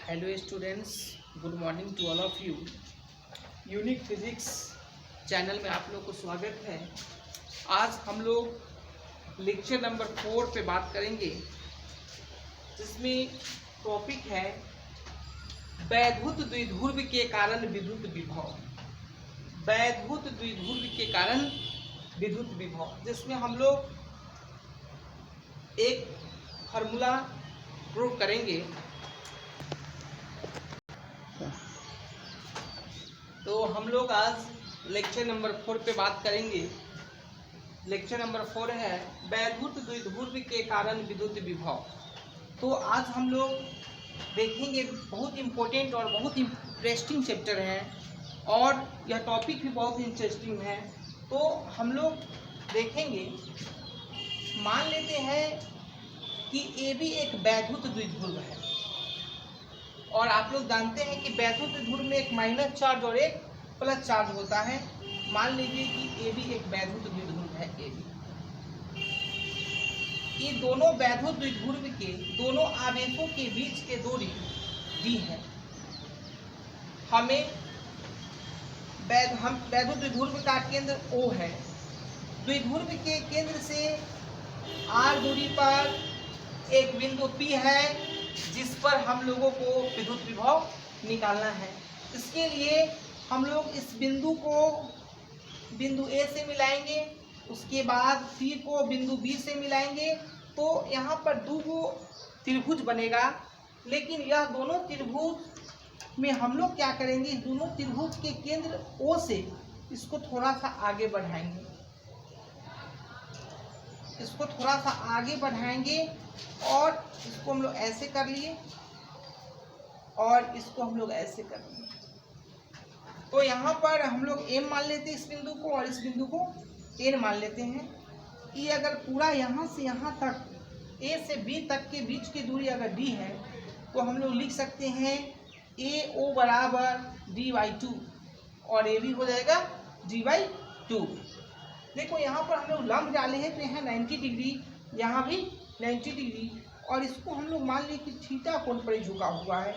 Hello students, good morning to all of you. Unique physics channel में आप लोग को स्वागत है। आज हम लोग लेक्चर नंबर 4 पे बात करेंगे, जिसमें टॉपिक है वैद्युत द्विध्रुव के कारण विद्युत विभव। वैद्युत द्विध्रुव के कारण विद्युत विभव, जिसमें हम लोग एक फार्मूला प्रूव करेंगे। तो हम लोग आज लेक्चर नंबर 4 पे बात करेंगे। लेक्चर नंबर 4 है वैद्युत द्विध्रुव के कारण विद्युत विभव। तो आज हम लोग देखेंगे, बहुत इम्पोर्टेंट और बहुत इंटरेस्टिंग चैप्टर है और यह टॉपिक भी बहुत इंटरेस्टिंग है। तो हम लोग देखेंगे, मान लेते हैं कि ए भी एक वैद्युत द्विध्रुव है और आप लोग जानते हैं कि वैद्युत द्विध्रुव में एक माइनस चार्ज और एक प्लस चार्ज होता है। मान लीजिए कि ए भी एक वैद्युत द्विध्रुव है। ए भी, ये दोनों वैद्युत द्विध्रुव के दोनों आवेशों के बीच के दूरी डी है। हमें वैद्युत द्विध्रुव का केंद्र O है। द्विध्रुव के केंद्र से r दूरी पर एक बिंदु P है, जिस पर हम लोगों को विद्युत विभव निकालना है। इसके लिए हम लोग इस बिंदु को बिंदु A से मिलाएंगे, उसके बाद P को बिंदु B से मिलाएंगे। तो यहाँ पर दो त्रिभुज बनेगा, लेकिन यह दोनों त्रिभुज में हम लोग क्या करेंगे, इस दोनों त्रिभुज के केंद्र O से इसको थोड़ा सा आगे बढ़ाएंगे। इसको थोड़ा सा आगे बढ़ाएंगे और इसको हम लोग ऐसे कर लिए और इसको हम लोग ऐसे कर लिए। तो यहाँ पर हम लोग M मान लेते हैं इस बिंदु को और इस बिंदु को N मान लेते हैं। कि अगर पूरा यहाँ से यहाँ तक A से B तक के बीच की दूरी अगर D है, तो हम लोग लिख सकते हैं AO बराबर D/2 और AB हो जाएगा D/2। देखो यहाँ पर हम लोग लंब डाले हैं, तो यहाँ 90 डिग्री, यहाँ भी 90 डिग्री, और इसको हम लोग मान लिए कि थीटा कोण पर ही झुका हुआ है।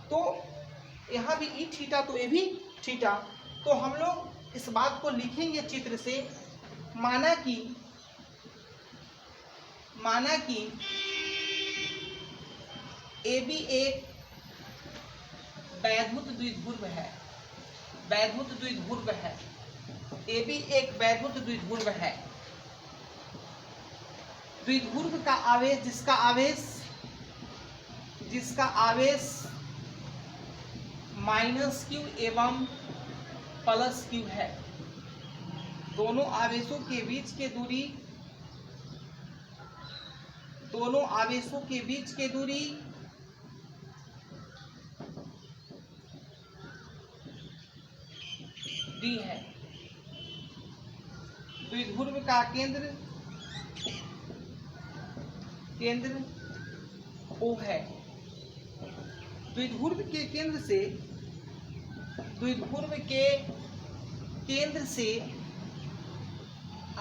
तो यहाँ भी ई थीटा, तो ये भी थीटा। तो हम लोग इस बात को लिखेंगे चित्र से। माना कि ए बी एक वैद्युत द्विध्रुव है। वैद्युत द्विध्रुव है। ए भी एक वैद्युत द्विध्रुव है। द्विध्रुव का आवेश, जिसका आवेश -q एवं +q है। दोनों आवेशों के बीच के दूरी d है। द्विध्रुव का केंद्र O है। द्विध्रुव के केंद्र से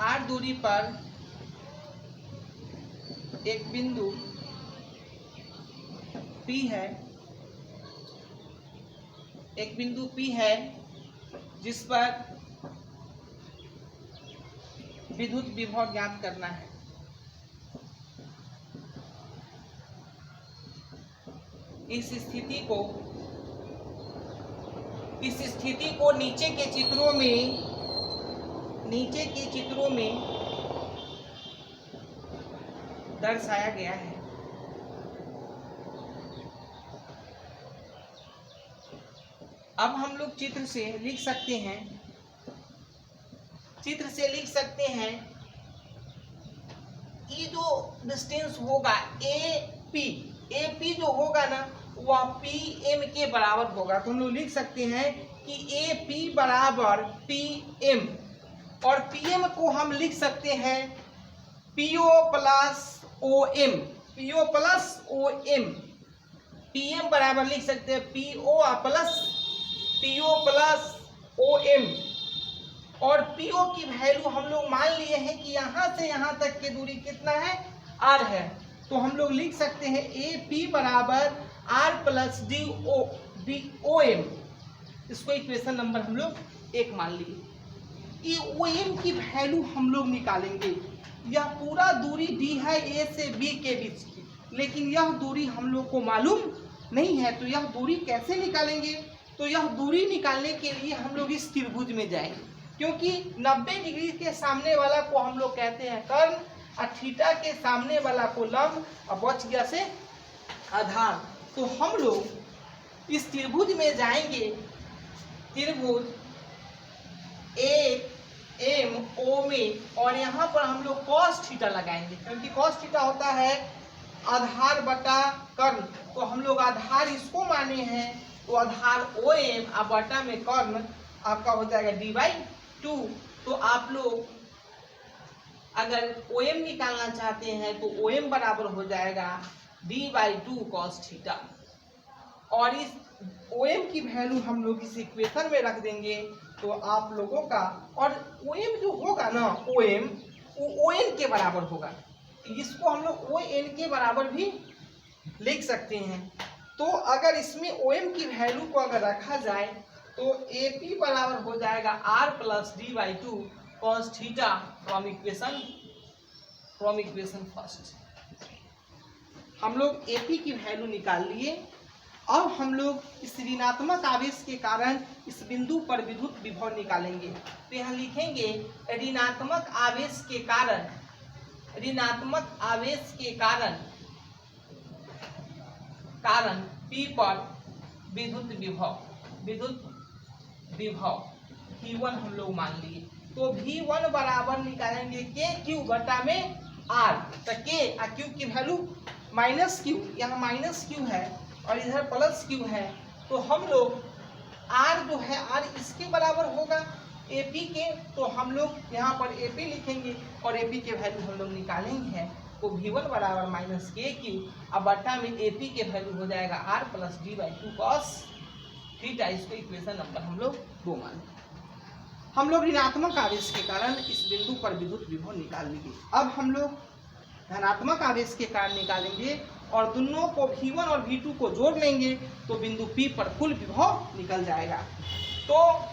r दूरी पर एक बिंदु P है, जिस पर विद्युत विभव ज्ञात करना है। इस स्थिति को नीचे के चित्रों में दर्शाया गया है। अब हम लोग चित्र से लिख सकते हैं ये जो डिस्टेंस होगा AP जो होगा ना, वह PM के बराबर होगा। तो हम लोग लिख सकते हैं कि AP बराबर PM, और PM को हम लिख सकते हैं PO प्लस OM। PM बराबर लिख सकते हैं PO प्लस OM, और PO की वैल्यू हम लोग मान लिए हैं कि यहाँ से यहाँ तक की दूरी कितना है, R है। तो हम लोग लिख सकते हैं ए पी बराबर R plus D O M. इसको इक्वेशन नंबर हम लोग 1 मान लिए। ये ओ एम की वैल्यू हम लोग निकालेंगे। यह पूरा दूरी डी है ए से बी के बीच की, लेकिन यह दूरी हम लोग को मालूम नहीं है, तो यह दूरी कैसे निकालेंगे? तो यह दूरी निकालने के लिए हम लोग इस त्रिभुज में जाएंगे, क्योंकि 90 डिग्री के सामने वाला को हम लोग कहते हैं कर्ण, और थीटा के सामने वाला को लंब, और बच गया से आधार। तो हम लोग इस त्रिभुज में जाएंगे, त्रिभुज ए एम ओ में, और यहाँ पर हम लोग cos थीटा लगाएंगे, क्योंकि cos थीटा होता है आधार बटा कर्ण। तो हम लोग आधार इसको माने हैं, तो आधार ओ एम और बटा में कर्ण आपका हो जाएगा d/2। तो आप लोग अगर ओ एम निकालना चाहते हैं तो ओ एम बराबर हो जाएगा d/2 cos थीटा, और इस ओ एम की वैल्यू हम लोग इस इक्वेशन में रख देंगे। तो आप लोगों का, और ओ एम जो होगा ना, ओ एम वो ओ एन के बराबर होगा। इसको हम लोग ओ एन के बराबर भी लिख सकते हैं। तो अगर इसमें ओ एम की वैल्यू को अगर रखा जाए तो ए पी बराबर हो जाएगा R plus d/2 cos theta from equation first. हम लोग ए पी की वैल्यू निकाल लिए। अब हम लोग इस ऋणात्मक आवेश के कारण इस बिंदु पर विद्युत विभव निकालेंगे। तो यहाँ लिखेंगे ऋणात्मक आवेश के कारण, ऋणात्मक आवेश के कारण P पर विद्युत विभव V1 हम लोग मान लिए। तो V1 बराबर निकालेंगे के क्यू बटा में R। तो के और क्यू की वैल्यू माइनस क्यू, यहाँ माइनस क्यू है और इधर प्लस क्यू है। तो हम लोग R जो है R इसके बराबर होगा AP के, तो हम लोग यहाँ पर AP लिखेंगे और AP के वैल्यू हम लोग निकालेंगे। तो V1 बराबर माइनस के क्यू, अब बटा में AP के वैल्यू हो जाएगा R plus d/2 cos theta. इसको इक्वेशन नंबर हम लोग 2 मान। हम लोग ऋणात्मक आवेश के कारण इस बिंदु पर विद्युत विभव निकाल लेंगे। अब हम लोग धनात्मक आवेश के कारण निकालेंगे और दोनों को V1 और V2 को जोड़ लेंगे, तो बिंदु P पर कुल विभव निकल जाएगा। तो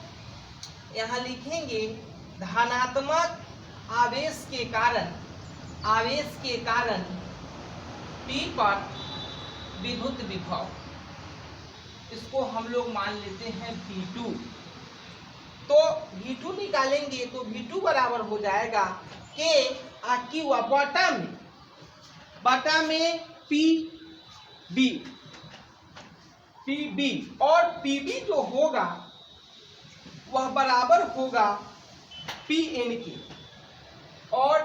यहाँ लिखेंगे धनात्मक आवेश के कारण P पर विद्युत विभव, इसको हम लोग मान लेते हैं V2। तो V2 निकालेंगे तो V2 बराबर हो जाएगा K आ Q बटा में PB, और PB जो होगा वह बराबर होगा PN के। और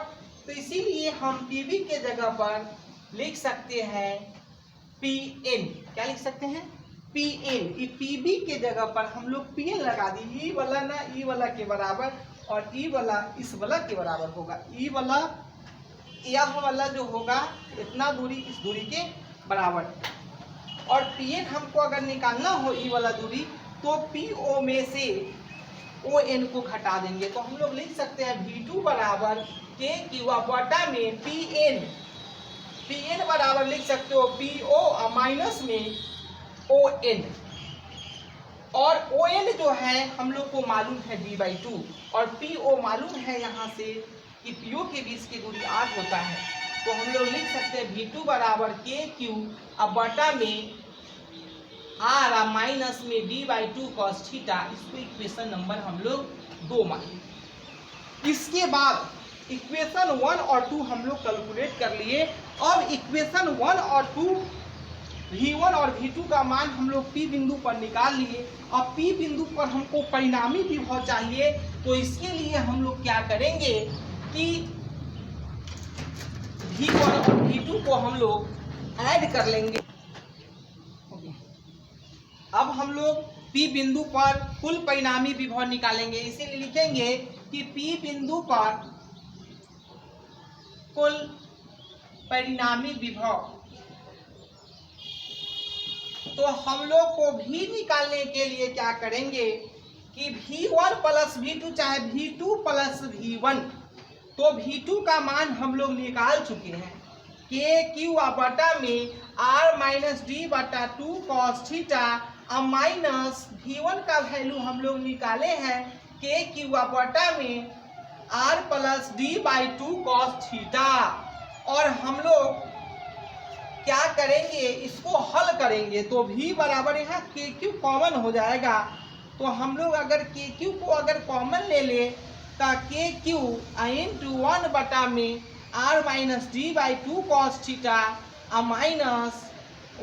तो इसीलिए हम PB के जगह पर लिख सकते हैं PN। क्या लिख सकते हैं? PN। PB के जगह पर हम लोग PN लगा दी। ई वाला ना ई वाला के बराबर और ई वाला इस वाला के बराबर होगा। ई वाला यह वाला जो होगा इतना दूरी इस दूरी के बराबर, और PN हमको अगर निकालना हो ई वाला दूरी तो PO में से ON को घटा देंगे। तो हम लोग लिख सकते हैं V2 बराबर के क्यू बटा में PN बराबर लिख सकते हो PO और माइनस में ON, और ON जो है हम लोग को मालूम है d/2, और PO मालूम है यहाँ से कि PO के बीच की दूरी r होता है। तो हम लोग लिख सकते हैं V2 बराबर के क्यू अब बटा में r और माइनस में d/2 cos थीटा। इसको इक्वेशन नंबर हम लोग 2 माने। इसके बाद इक्वेशन 1 और 2 हम लोग कैलकुलेट कर लिए। अब इक्वेशन 1 और 2 V1 और V2 का मान हम लोग P बिंदु पर निकाल लिए। अब P बिंदु पर हमको परिणामी विभव चाहिए, तो इसके लिए हम लोग क्या करेंगे कि V1 और V2 को हम लोग ऐड कर लेंगे। अब हम लोग P बिंदु पर कुल परिणामी विभव निकालेंगे। इसीलिए लिखेंगे कि P बिंदु पर कुल परिणामी विभव। तो हम लोग को भी निकालने के लिए क्या करेंगे कि V1 प्लस V2 चाहे V2 प्लस V1, तो V2 का मान हम लोग निकाल चुके हैं। के क्यू बटा में आर माइनस डी बटा 2 कॉस थीटा अब माइनस V1 का वैल्यू हम लोग निकाले हैं के क्यू बटा में R plus D by 2 cos theta. और हम लोग क्या करेंगे, इसको हल करेंगे तो V बराबर यहाँ के क्यू कॉमन हो जाएगा। तो हम लोग अगर के क्यू को अगर कॉमन ले ले तो के क्यू इंटू 1 बटा में R minus D by 2 cos theta और माइनस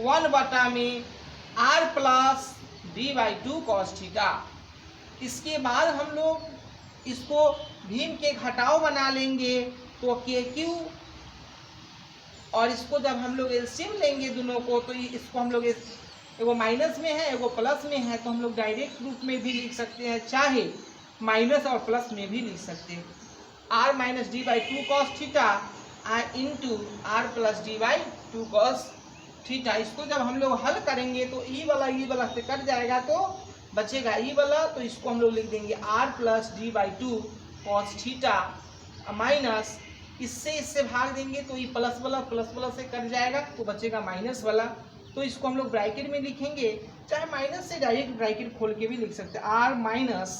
1 बटा में R plus D by 2 cos theta. इसके बाद हम लोग इसको भीम के घटाव बना लेंगे तो के क्यू और इसको जब हम लोग एलसीएम लेंगे दोनों को तो इसको हम लोग एगो माइनस में है एगो प्लस में है तो हम लोग डायरेक्ट रूप में भी लिख सकते हैं, चाहे माइनस और प्लस में भी लिख सकते हैं। R minus D by 2 cos theta into R plus D by 2 cos theta. इसको जब हम लोग हल करेंगे तो ई वाला से कट जाएगा तो बचेगा ई वाला, तो इसको हम लोग लिख देंगे R plus D by 2 cos theta minus इससे भाग देंगे तो ये प्लस वाला से कट जाएगा तो बचेगा माइनस वाला। तो इसको हम लोग ब्रैकेट में लिखेंगे, चाहे माइनस से डायरेक्ट ब्रैकेट खोल के भी लिख सकते हैं। R minus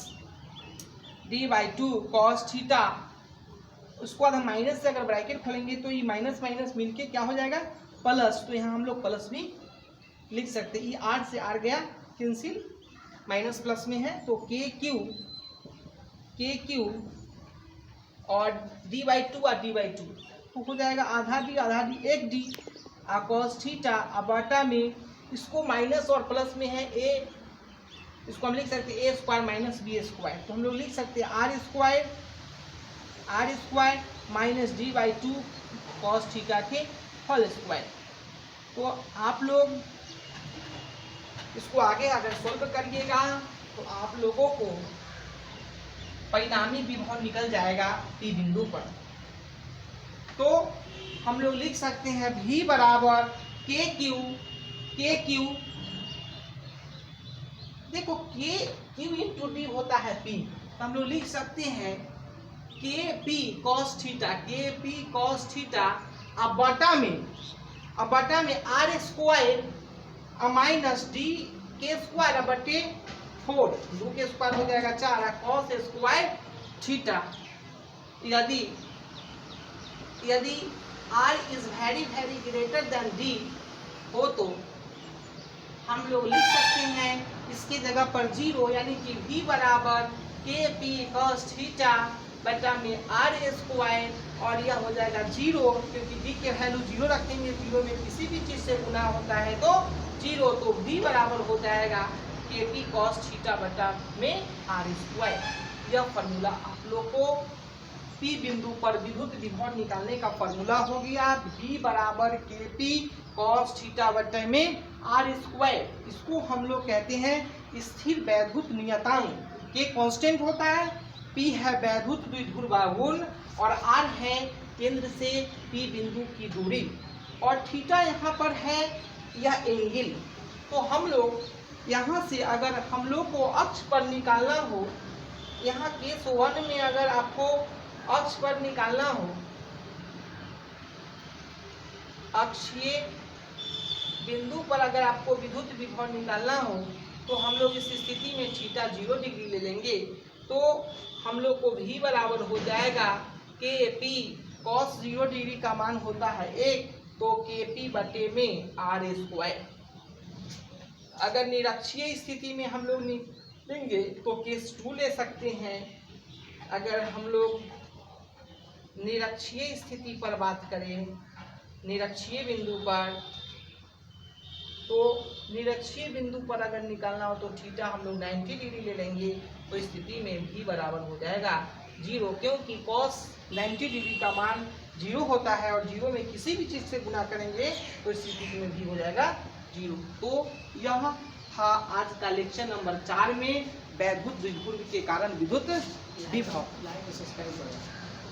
D by 2 cos theta, उसके बाद हम माइनस से अगर ब्रैकेट खोलेंगे तो ये माइनस माइनस मिलके क्या हो जाएगा प्लस, तो यहाँ हम लोग प्लस भी लिख सकते हैं। ये आर से आर गया कैंसिल, माइनस प्लस में है तो के क्यू और डी बाई 2 और डी बाई 2 तो हो जाएगा आधा डी 1 डी कॉस थीटा बटा में इसको माइनस और प्लस में है ए, इसको हम लिख सकते हैं A square minus B square. तो हम लोग लिख सकते हैं R square minus D by 2 cos theta के होल स्क्वायर। तो आप लोग इसको आगे अगर सोल्व करिएगा तो आप लोगों को परिणामी विभव निकल जाएगा पी बिंदु पर। तो हम लोग लिख सकते हैं V बराबर के क्यू देखो के क्यू इंटू डी होता है P, तो हम लोग लिख सकते हैं के पी कॉस थीटा अब बटा में आर स्क्वायर माइनस डी के स्क्वायर बटे 4 2 के स्क्वायर हो जाएगा 4 कॉस स्क्वायर थीटा। यदि R is very greater than D हो तो हम लोग लिख सकते हैं इसकी जगह पर 0, यानी कि V बराबर के पी कॉस थीटा बटा में आर स्क्वायर और यह हो जाएगा 0, क्योंकि D के वैल्यू 0 रखेंगे, 0 में किसी भी चीज से गुना होता है तो 0, तो V बराबर हो जाएगा के पी कॉस थीटा बटा में आर स्क्वायर। यह फॉर्मूला आप लोग को P बिंदु पर विद्युत विभव निकालने का फॉर्मूला हो गया। V बराबर के पी कॉस थीटा बटे में आर स्क्वायर। इसको हम लोग कहते हैं स्थिर वैद्युत नियतांक, के कांस्टेंट होता है, P है वैद्युत द्विध्रुवागुण और R है केंद्र से P बिंदु की दूरी और थीटा यहाँ पर है यह एंगल। तो हम लोग यहाँ से अगर हम लोग को अक्ष पर निकालना हो, यहाँ केस 1 में अगर आपको अक्ष पर निकालना हो, अक्षीय बिंदु पर अगर आपको विद्युत विभव निकालना हो तो हम लोग इस स्थिति में थीटा 0 डिग्री ले लेंगे तो हम लोग को V बराबर हो जाएगा के पी कॉस 0 डिग्री का मान होता है 1, तो के पी बटे में आर स्क्वायर। अगर निरक्षीय स्थिति में हम लोग लेंगे तो केस 2 ले सकते हैं। अगर हम लोग निरक्षीय स्थिति पर बात करें, निरक्षीय बिंदु पर, तो निरक्षीय बिंदु पर अगर निकालना हो तो थीटा हम लोग 90 डिग्री ले लेंगे तो स्थिति में V बराबर हो जाएगा 0, क्योंकि कॉस 90 डिग्री का मान 0 होता है और 0 में किसी भी चीज से गुना करेंगे तो स्थिति में V हो जाएगा 0। तो यह था आज का लेक्चर नंबर 4 में वैद्युत द्विध्रुव के कारण विद्युत विभव।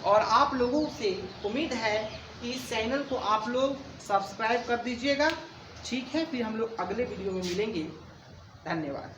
और आप लोगों से उम्मीद है कि इस चैनल को आप लोग सब्सक्राइब कर दीजिएगा। ठीक है, फिर हम लोग अगले वीडियो में मिलेंगे। धन्यवाद।